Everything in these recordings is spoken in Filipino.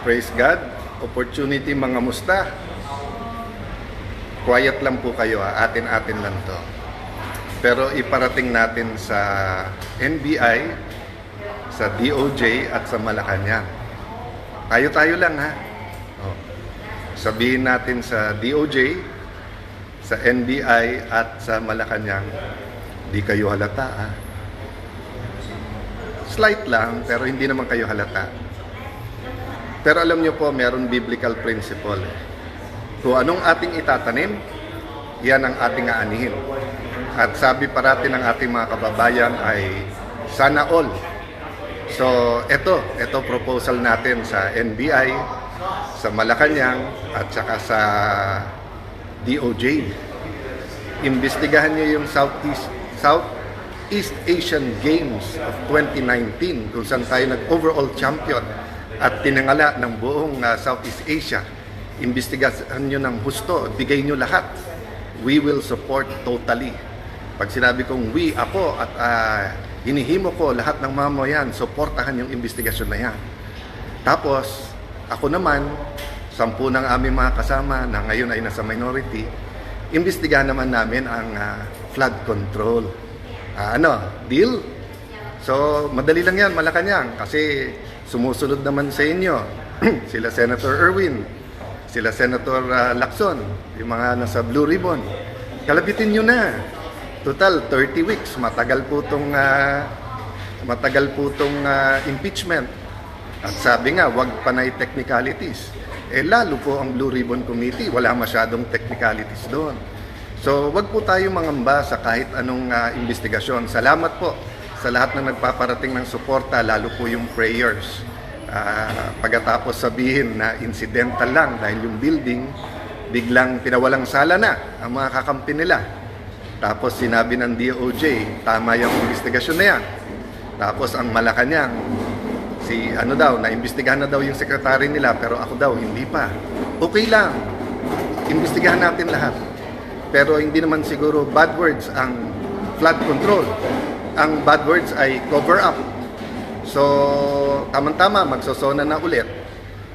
Praise God. Opportunity mga musta. Quiet lang po kayo ha. Atin-atin lang to. Pero iparating natin sa NBI, sa DOJ at sa Malacanang. Tayo-tayo lang ha. Oh. Sabihin natin sa DOJ, sa NBI at sa Malacanang, di kayo halata ha. Slight lang, pero hindi naman kayo halata. Pero alam nyo po, meron biblical principle. Kung anong ating itatanim, yan ang ating aanihin. At sabi parati ng ating mga kababayan ay sana all. So, ito proposal natin sa NBI, sa Malacanang, at saka sa DOJ. Imbestigahan nyo yung Southeast Asian Games of 2019 kung saan tayo nag-overall champion at tinangala ng buong Southeast Asia. Imbestigahan nyo ng husto, bigay nyo lahat. We will support totally. Pag sinabi kong we, ako at hinihimo ko lahat ng mamayan, supportahan yung investigasyon na yan. Tapos, ako naman, 10 ng aming mga kasama na ngayon ay nasa minority, imbestigahan naman namin ang flood control. Deal? So, madali lang yan, Malacanang, kasi sumusunod naman sa inyo sila Senator Erwin, sila Senator Lacson, yung mga nasa Blue Ribbon. Kalabitin nyo na. Total, 30 weeks. Matagal po itong impeachment. At sabi nga, wag panay technicalities. Lalo po ang Blue Ribbon Committee, wala masyadong technicalities doon. So, wag po tayo mangamba sa kahit anong investigasyon. Salamat po sa lahat ng nagpaparating ng suporta, lalo po yung prayers. Pagkatapos sabihin na incidental lang dahil yung building, biglang pinawalang sala na ang mga kakampi nila. Tapos sinabi ng DOJ, tama yung investigasyon na yan. Tapos ang Malacanang, naimbestigahan na daw yung sekretary nila, pero ako daw, hindi pa. Okay lang, imbestigahan natin lahat. Pero hindi naman siguro bad words ang flood control. Ang bad words ay cover up. So, tamang-tama, magsosona na ulit.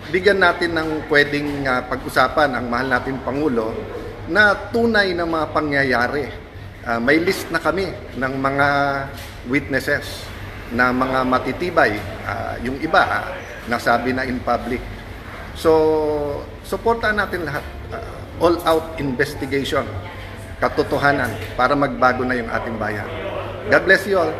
Bigyan natin ng pwedeng pag-usapan ang mahal nating Pangulo na tunay na mga pangyayari. May list na kami ng mga witnesses na mga matitibay. Yung iba, nasabi na in public. So, supportan natin lahat. All-out investigation, katotohanan, para magbago na yung ating bayan. God bless you all.